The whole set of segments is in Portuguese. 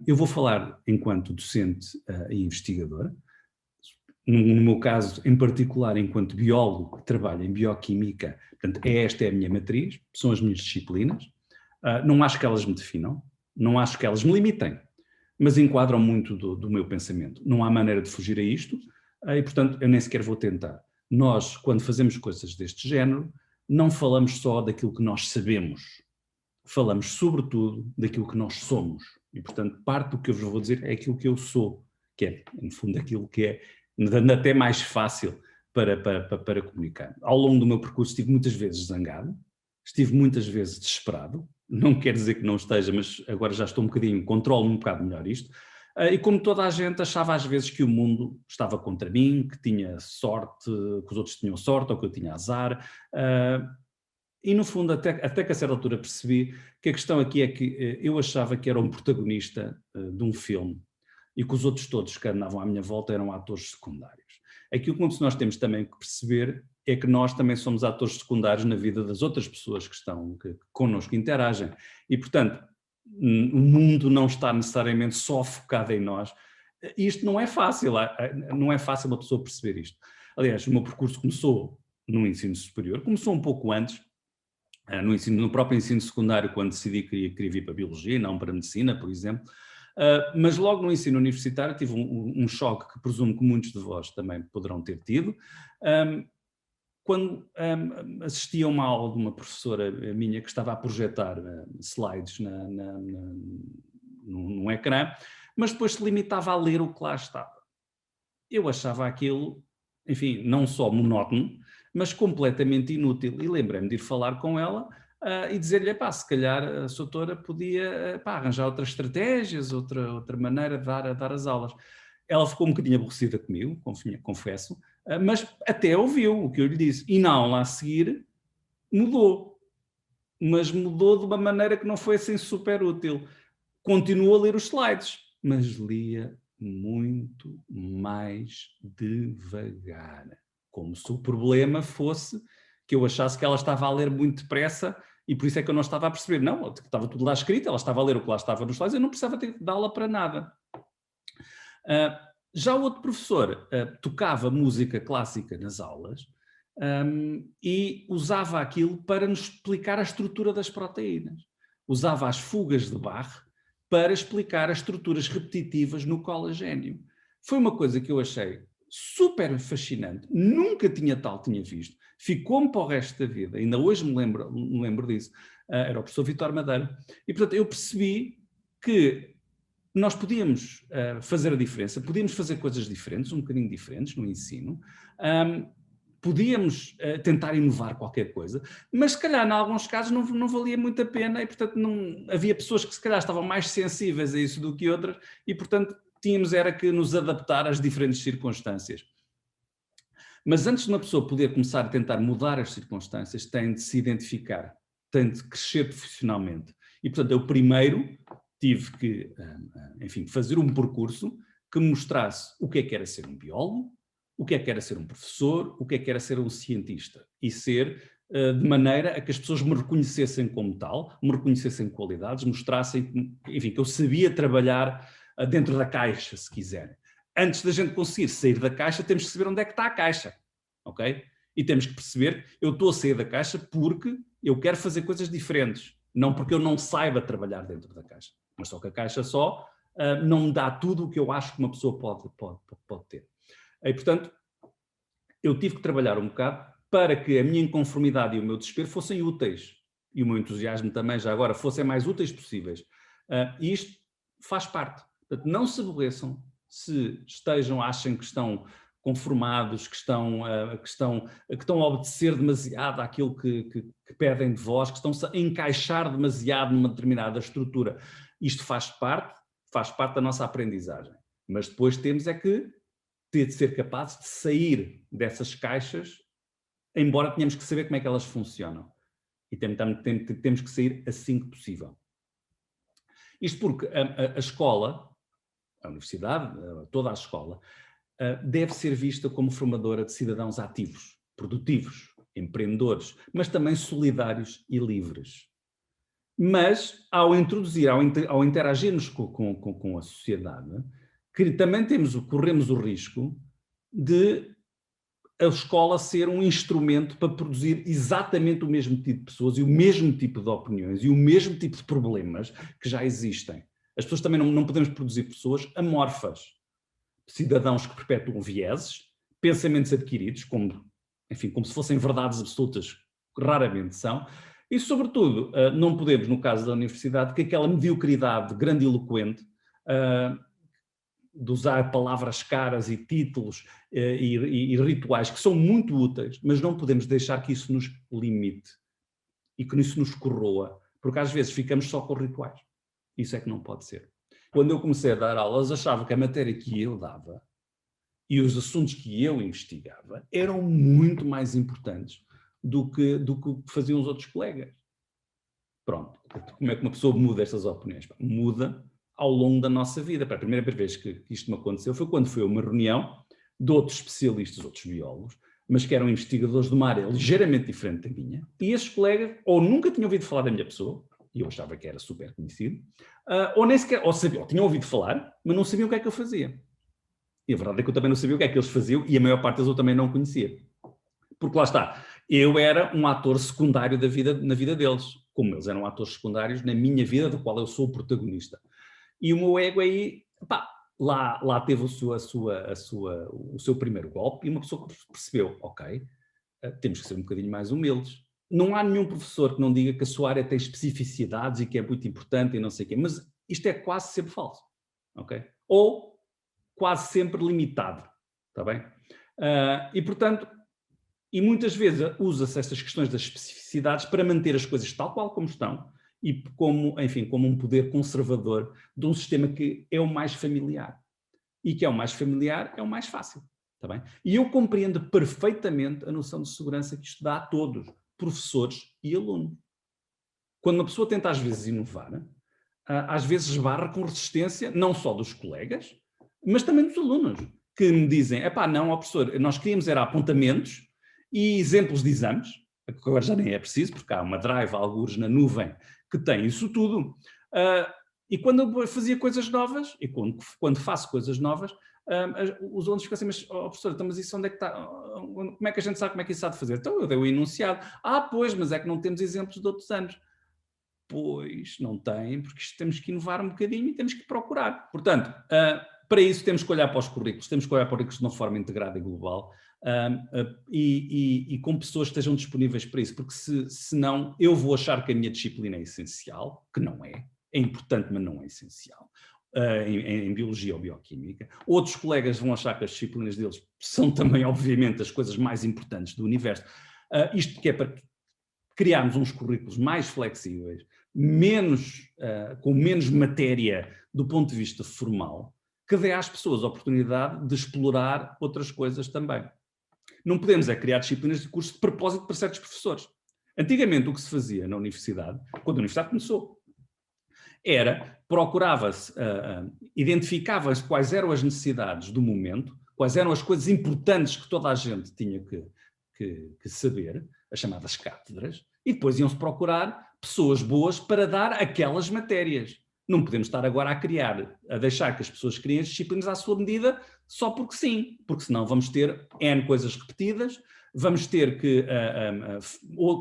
Eu vou falar enquanto docente e investigador, no meu caso, em particular, enquanto biólogo que trabalha em bioquímica, portanto, esta é a minha matriz, são as minhas disciplinas. Não acho que elas me definam, não acho que elas me limitem, mas enquadram muito do meu pensamento. Não há maneira de fugir a isto e, portanto, eu nem sequer vou tentar. Nós, quando fazemos coisas deste género, não falamos só daquilo que nós sabemos, falamos sobretudo daquilo que nós somos. E, portanto, parte do que eu vos vou dizer é aquilo que eu sou, que é, no fundo, aquilo que é até mais fácil para comunicar. Ao longo do meu percurso estive muitas vezes zangado, estive muitas vezes desesperado, não quer dizer que não esteja, mas agora já estou um bocadinho, controlo um bocado melhor isto, e como toda a gente achava às vezes que o mundo estava contra mim, que tinha sorte, que os outros tinham sorte ou que eu tinha azar, e no fundo até que a certa altura percebi que a questão aqui é que eu achava que era um protagonista de um filme, e que os outros todos que andavam à minha volta eram atores secundários. Aquilo que nós temos também que perceber é que nós também somos atores secundários na vida das outras pessoas que connosco interagem. E, portanto, o mundo não está necessariamente só focado em nós. Isto não é fácil uma pessoa perceber isto. Aliás, o meu percurso começou no ensino superior, começou um pouco antes, no próprio ensino secundário, quando decidi que queria vir para a biologia e não para a medicina, por exemplo. Mas logo no ensino universitário tive um choque que presumo que muitos de vós também poderão ter tido, quando assisti a uma aula de uma professora minha que estava a projetar slides num ecrã, mas depois se limitava a ler o que lá estava. Eu achava aquilo, enfim, não só monótono, mas completamente inútil. E lembrei-me de ir falar com ela e dizer-lhe, se calhar a sua doutora podia arranjar outras estratégias, outra maneira de dar as aulas. Ela ficou um bocadinho aborrecida comigo, confesso, mas até ouviu o que eu lhe disse. E na aula a seguir mudou. Mas mudou de uma maneira que não foi assim super útil. Continuou a ler os slides, mas lia muito mais devagar. Como se o problema fosse que eu achasse que ela estava a ler muito depressa e por isso é que eu não estava a perceber. Não, estava tudo lá escrito, ela estava a ler o que lá estava nos slides, eu não precisava ter de dar-la para nada. Já o outro professor tocava música clássica nas aulas e usava aquilo para nos explicar a estrutura das proteínas. Usava as fugas de Bach para explicar as estruturas repetitivas no colagênio. Foi uma coisa que eu achei super fascinante, nunca tinha visto, ficou-me para o resto da vida, ainda hoje me lembro disso, era o professor Vítor Madeira, e portanto eu percebi que nós podíamos fazer a diferença, podíamos fazer coisas diferentes, um bocadinho diferentes no ensino, podíamos tentar inovar qualquer coisa, mas se calhar em alguns casos não valia muito a pena e portanto havia pessoas que se calhar estavam mais sensíveis a isso do que outras e portanto tínhamos era que nos adaptar às diferentes circunstâncias. Mas antes de uma pessoa poder começar a tentar mudar as circunstâncias, tem de se identificar, tem de crescer profissionalmente. E portanto eu primeiro tive que, enfim, fazer um percurso que me mostrasse o que era ser um biólogo, o que era ser um professor, o que era ser um cientista. E ser de maneira a que as pessoas me reconhecessem como tal, me reconhecessem qualidades, mostrassem, enfim, que eu sabia trabalhar dentro da caixa, se quiserem. Antes da gente conseguir sair da caixa, temos que saber onde é que está a caixa, ok? E temos que perceber, eu estou a sair da caixa porque eu quero fazer coisas diferentes, não porque eu não saiba trabalhar dentro da caixa. Mas só que a caixa só não me dá tudo o que eu acho que uma pessoa pode ter. E, portanto, eu tive que trabalhar um bocado para que a minha inconformidade e o meu desespero fossem úteis. E o meu entusiasmo também, já agora, fossem mais úteis possíveis. E isto faz parte. Portanto, não se aborreçam se achem que estão conformados, que estão a obedecer demasiado àquilo que pedem de vós, que estão-se a encaixar demasiado numa determinada estrutura. Isto faz parte da nossa aprendizagem. Mas depois temos é que ter de ser capazes de sair dessas caixas, embora tenhamos que saber como é que elas funcionam. E temos que sair assim que possível. Isto porque a escola, a universidade, toda a escola, deve ser vista como formadora de cidadãos ativos, produtivos, empreendedores, mas também solidários e livres. Mas, ao introduzir, ao interagirmos com a sociedade, que também corremos o risco de a escola ser um instrumento para produzir exatamente o mesmo tipo de pessoas e o mesmo tipo de opiniões e o mesmo tipo de problemas que já existem. As pessoas também não podemos produzir pessoas amorfas, cidadãos que perpetuam vieses, pensamentos adquiridos, enfim, como se fossem verdades absolutas, que raramente são, e, sobretudo, não podemos, no caso da universidade, que aquela mediocridade grandiloquente de usar palavras caras e títulos e rituais que são muito úteis, mas não podemos deixar que isso nos limite e que isso nos corroa, porque às vezes ficamos só com rituais. Isso é que não pode ser. Quando eu comecei a dar aulas, achava que a matéria que eu dava e os assuntos que eu investigava eram muito mais importantes do que faziam os outros colegas. Pronto, como é que uma pessoa muda estas opiniões? Muda ao longo da nossa vida. A primeira vez que isto me aconteceu foi quando foi a uma reunião de outros especialistas, outros biólogos, mas que eram investigadores de uma área ligeiramente diferente da minha, e esses colegas ou nunca tinham ouvido falar da minha pessoa, e eu achava que era super conhecido, ou nem sequer, ou tinham ouvido falar, mas não sabiam o que é que eu fazia. E a verdade é que eu também não sabia o que é que eles faziam, e a maior parte deles eu também não conhecia. Porque lá está, eu era um ator secundário na vida deles, como eles eram atores secundários na minha vida, da qual eu sou o protagonista. E o meu ego aí, pá, lá teve o seu primeiro golpe, e uma pessoa percebeu, ok, temos que ser um bocadinho mais humildes. Não há nenhum professor que não diga que a sua área tem especificidades e que é muito importante e não sei o quê, mas isto é quase sempre falso, ok? Ou quase sempre limitado, está bem? E, portanto, e muitas vezes usa-se estas questões das especificidades para manter as coisas tal qual como estão e como, enfim, como um poder conservador de um sistema que é o mais familiar. E que é o mais familiar, é o mais fácil. Está bem? E eu compreendo perfeitamente a noção de segurança que isto dá a todos, professores e alunos. Quando uma pessoa tenta às vezes inovar, às vezes esbarra com resistência, não só dos colegas, mas também dos alunos, que me dizem, não, ó professor, nós queríamos era apontamentos e exemplos de exames, que agora já nem é preciso, porque há uma drive, algures na nuvem, que tem isso tudo. E quando eu fazia coisas novas, e quando faço coisas novas, os alunos ficam assim, mas, oh, professor, então, mas isso onde é que está? Como é que a gente sabe como é que isso há de fazer? Então eu dei o enunciado. Pois, mas é que não temos exemplos de outros anos. Pois, não tem, porque temos que inovar um bocadinho e temos que procurar. Portanto, para isso temos que olhar para os currículos, temos que olhar para os currículos de uma forma integrada e global, e com pessoas que estejam disponíveis para isso, porque senão eu vou achar que a minha disciplina é essencial, que não é importante, mas não é essencial, em biologia ou bioquímica. Outros colegas vão achar que as disciplinas deles são também, obviamente, as coisas mais importantes do universo. Isto que é para criarmos uns currículos mais flexíveis, com menos matéria do ponto de vista formal, que dê às pessoas a oportunidade de explorar outras coisas também. Não podemos criar disciplinas de curso de propósito para certos professores. Antigamente o que se fazia na universidade, quando a universidade começou, era, procurava-se, identificava-se quais eram as necessidades do momento, quais eram as coisas importantes que toda a gente tinha que saber, as chamadas cátedras, e depois iam-se procurar pessoas boas para dar aquelas matérias. Não podemos estar agora a deixar que as pessoas criem as disciplinas à sua medida só porque sim, porque senão vamos ter N coisas repetidas, vamos ter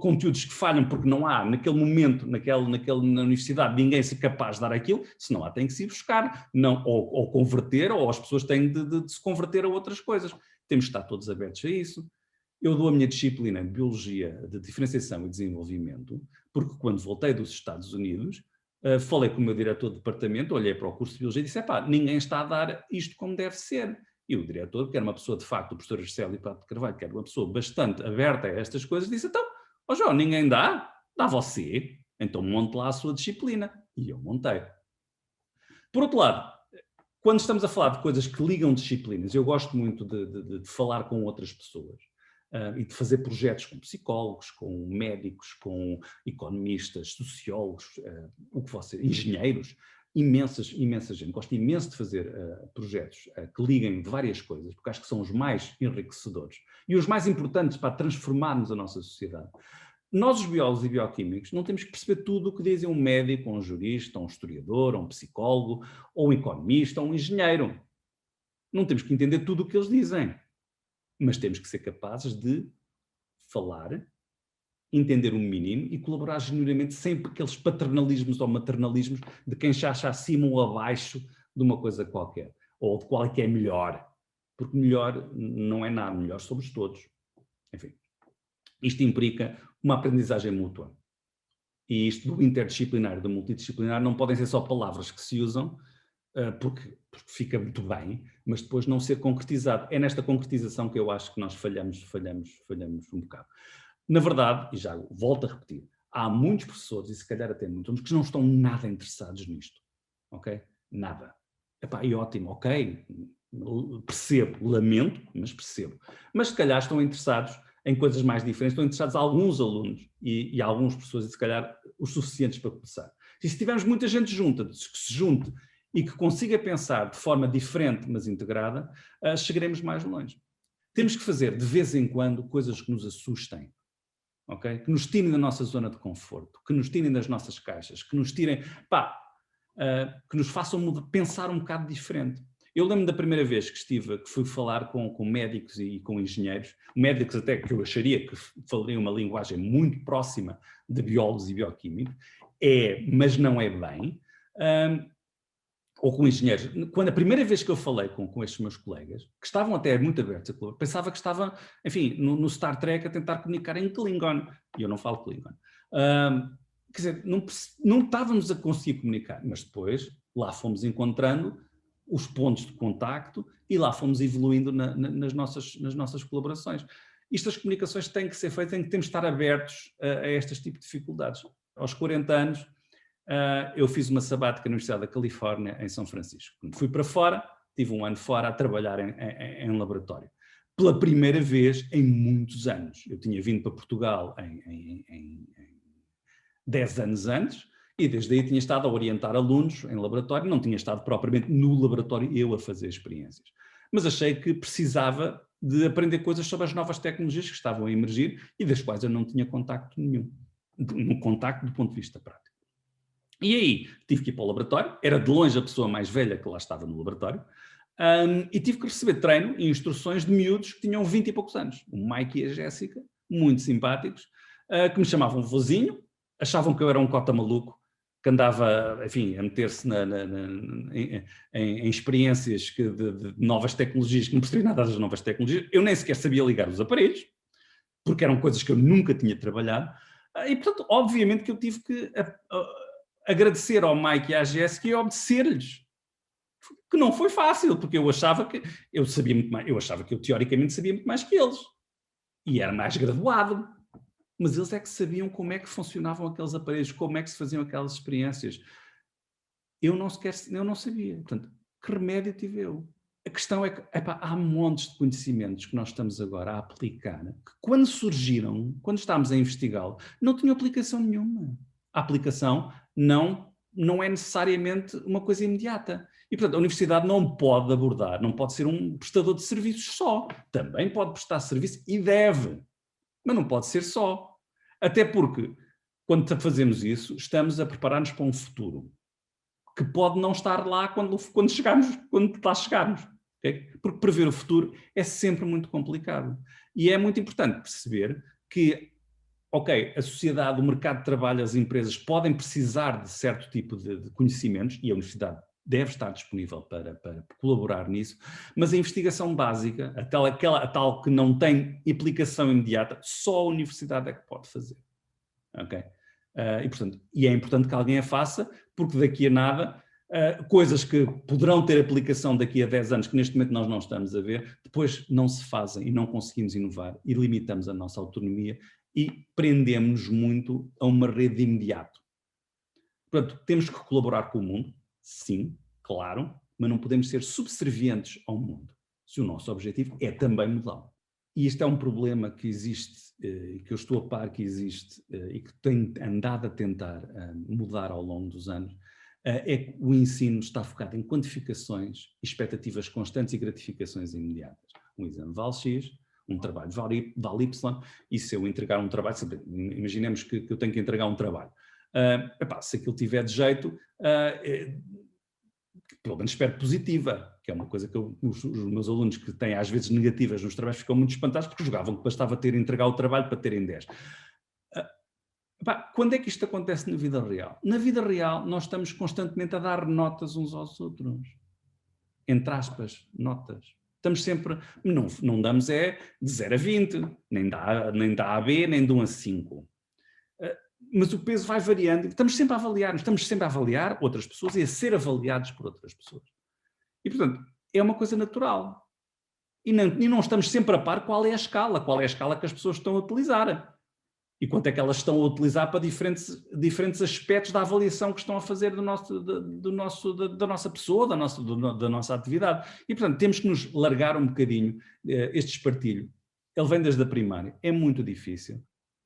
conteúdos que falham porque não há, naquele momento, na universidade, ninguém se capaz de dar aquilo, senão lá tem que se ir buscar, não, ou converter, ou as pessoas têm de se converter a outras coisas. Temos que estar todos abertos a isso. Eu dou a minha disciplina de Biologia de Diferenciação e Desenvolvimento, porque quando voltei dos Estados Unidos, falei com o meu diretor de departamento, olhei para o curso de Biologia e disse, ninguém está a dar isto como deve ser. E o diretor, que era uma pessoa de facto, o professor Arcélio Pato de Carvalho, que era uma pessoa bastante aberta a estas coisas, disse, então, João, ninguém dá você, então monte lá a sua disciplina. E eu montei. Por outro lado, quando estamos a falar de coisas que ligam disciplinas, eu gosto muito de falar com outras pessoas. E de fazer projetos com psicólogos, com médicos, com economistas, sociólogos, engenheiros, imensa gente. Gosto imenso de fazer projetos que liguem várias coisas, porque acho que são os mais enriquecedores e os mais importantes para transformarmos a nossa sociedade. nós, os biólogos e bioquímicos, não temos que perceber tudo o que dizem um médico, um jurista, um historiador, um psicólogo, ou um economista, ou um engenheiro. Não temos que entender tudo o que eles dizem, mas temos que ser capazes de falar, entender o mínimo e colaborar genuinamente, sem aqueles paternalismos ou maternalismos de quem se acha acima ou abaixo de uma coisa qualquer, ou de qual é que é melhor, porque melhor não é nada, melhor somos todos. Enfim, isto implica uma aprendizagem mútua. E isto do interdisciplinar e do multidisciplinar não podem ser só palavras que se usam, porque fica muito bem, mas depois não ser concretizado. É nesta concretização que eu acho que nós falhamos um bocado. Na verdade, e já volto a repetir, há muitos professores, e se calhar até muitos, que não estão nada interessados nisto. Ok? Nada. Epá, e ótimo, ok, percebo, lamento, mas percebo. Mas se calhar estão interessados em coisas mais diferentes, estão interessados alguns alunos e alguns professores, e se calhar os suficientes para começar. E se tivermos muita gente junta, que se junte e que consiga pensar de forma diferente, mas integrada, chegaremos mais longe. Temos que fazer, de vez em quando, coisas que nos assustem. Okay? Que nos tirem da nossa zona de conforto, que nos tirem das nossas caixas, que nos tirem, que nos façam pensar um bocado diferente. Eu lembro da primeira vez que fui falar com médicos e com engenheiros, médicos até que eu acharia que falariam uma linguagem muito próxima de biólogos e bioquímicos, mas não é bem, ou com engenheiros. Quando a primeira vez que eu falei com estes meus colegas, que estavam até muito abertos a colaborar, pensava que estava, enfim, no Star Trek a tentar comunicar em Klingon, e eu não falo Klingon. Quer dizer, não estávamos a conseguir comunicar, mas depois lá fomos encontrando os pontos de contacto e lá fomos evoluindo nas nossas colaborações. Estas comunicações têm que ser feitas, temos de estar abertos a estes tipos de dificuldades. Aos 40 anos, eu fiz uma sabática na Universidade da Califórnia, em São Francisco. Quando fui para fora, tive um ano fora a trabalhar em laboratório. Pela primeira vez em muitos anos. Eu tinha vindo para Portugal em 10 anos antes, e desde aí tinha estado a orientar alunos em laboratório, não tinha estado propriamente no laboratório eu a fazer experiências. Mas achei que precisava de aprender coisas sobre as novas tecnologias que estavam a emergir e das quais eu não tinha contacto nenhum. Um contacto do ponto de vista prático. E aí tive que ir para o laboratório, era de longe a pessoa mais velha que lá estava no laboratório, e tive que receber treino e instruções de miúdos que tinham 20 e poucos anos. O Mike e a Jéssica, muito simpáticos, que me chamavam vozinho, achavam que eu era um cota maluco, que andava, enfim, a meter-se em experiências de novas tecnologias, que não percebia nada das novas tecnologias. Eu nem sequer sabia ligar os aparelhos, porque eram coisas que eu nunca tinha trabalhado. E, portanto, obviamente que eu tive que agradecer ao Mike e à Jéssica e obedecer-lhes. Que não foi fácil, porque eu achava que eu sabia muito mais, eu achava que eu teoricamente sabia muito mais que eles. E era mais graduado. Mas eles é que sabiam como é que funcionavam aqueles aparelhos, como é que se faziam aquelas experiências. Eu não sabia. Portanto, que remédio tive eu? A questão é que há montes de conhecimentos que nós estamos agora a aplicar, que quando surgiram, quando estávamos a investigá-lo, não tinham aplicação nenhuma. A aplicação não é necessariamente uma coisa imediata. E, portanto, a universidade não pode abordar, não pode ser um prestador de serviços só. Também pode prestar serviço e deve. Mas não pode ser só. Até porque, quando fazemos isso, estamos a preparar-nos para um futuro que pode não estar lá quando lá chegarmos. Okay? Porque prever o futuro é sempre muito complicado. E é muito importante perceber que, ok, a sociedade, o mercado de trabalho, as empresas podem precisar de certo tipo de conhecimentos, e a universidade deve estar disponível para colaborar nisso, mas a investigação básica, a tal que não tem aplicação imediata, só a universidade é que pode fazer. Ok? E é importante que alguém a faça, porque daqui a nada, coisas que poderão ter aplicação daqui a 10 anos, que neste momento nós não estamos a ver, depois não se fazem e não conseguimos inovar e limitamos a nossa autonomia e prendemos-nos muito a uma rede de imediato. Portanto, temos que colaborar com o mundo, sim, claro, mas não podemos ser subservientes ao mundo, se o nosso objetivo é também mudá-lo. E este é um problema que existe, que eu estou a par que existe e que tenho andado a tentar mudar ao longo dos anos, é que o ensino está focado em quantificações, expectativas constantes e gratificações imediatas. Um exame vale X, um trabalho vale Y, e se eu entregar um trabalho, imaginemos que eu tenho que entregar um trabalho, se aquilo tiver de jeito, pelo menos espero positiva, que é uma coisa que os meus alunos que têm às vezes negativas nos trabalhos ficam muito espantados porque julgavam que bastava ter entregar o trabalho para terem 10. Quando é que isto acontece na vida real? Na vida real nós estamos constantemente a dar notas uns aos outros. Entre aspas, notas. Estamos sempre, não damos de 0 a 20, nem da A a B, nem de 1 a 5. Mas o peso vai variando, estamos sempre a avaliar outras pessoas e a ser avaliados por outras pessoas. E, portanto, é uma coisa natural. E não estamos sempre a par qual é a escala que as pessoas estão a utilizar. E quanto é que elas estão a utilizar para diferentes aspectos da avaliação que estão a fazer da nossa pessoa, da nossa atividade. E, portanto, temos que nos largar um bocadinho este espartilho. Ele vem desde a primária, é muito difícil.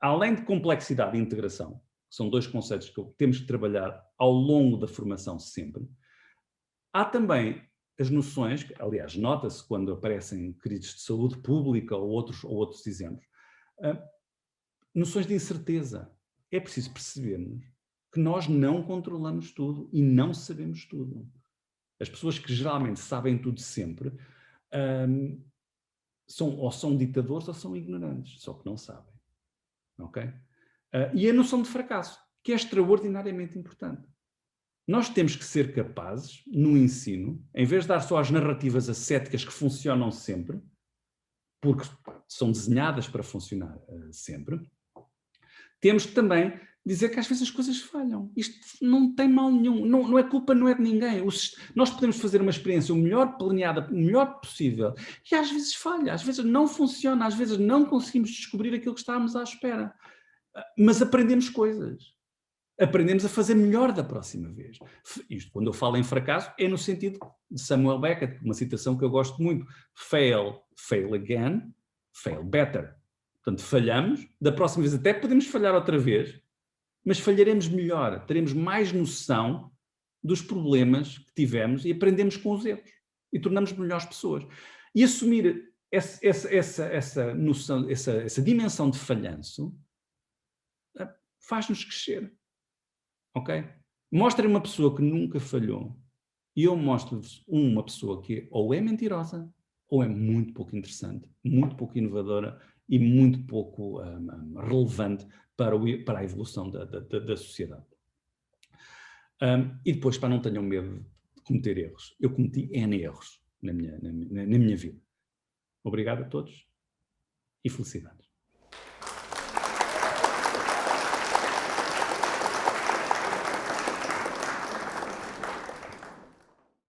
Além de complexidade e integração, que são 2 conceitos que temos que trabalhar ao longo da formação sempre, há também as noções, que, aliás, nota-se quando aparecem crises de saúde pública ou outros exemplos, noções de incerteza. É preciso percebermos que nós não controlamos tudo e não sabemos tudo. As pessoas que geralmente sabem tudo sempre, ou são ditadores ou são ignorantes, só que não sabem. Ok? E a noção de fracasso, que é extraordinariamente importante. Nós temos que ser capazes, no ensino, em vez de dar só as narrativas ascéticas que funcionam sempre, porque são desenhadas para funcionar sempre, temos que também dizer que às vezes as coisas falham. Isto não tem mal nenhum, não é culpa, não é de ninguém. Nós podemos fazer uma experiência o melhor planeada, o melhor possível, e às vezes falha, às vezes não funciona, às vezes não conseguimos descobrir aquilo que estávamos à espera. Mas aprendemos coisas. Aprendemos a fazer melhor da próxima vez. Isto, quando eu falo em fracasso, é no sentido de Samuel Beckett, uma citação que eu gosto muito. Fail again, fail better. Portanto, falhamos, da próxima vez até podemos falhar outra vez, mas falharemos melhor, teremos mais noção dos problemas que tivemos e aprendemos com os erros e tornamos melhores pessoas. E assumir essa noção, essa dimensão de falhanço faz-nos crescer. Ok? Mostrem uma pessoa que nunca falhou e eu mostro-vos uma pessoa que ou é mentirosa ou é muito pouco interessante, muito pouco inovadora e muito pouco relevante para a evolução da sociedade. E depois, não tenham medo de cometer erros. Eu cometi N erros na minha vida. Obrigado a todos e felicidades.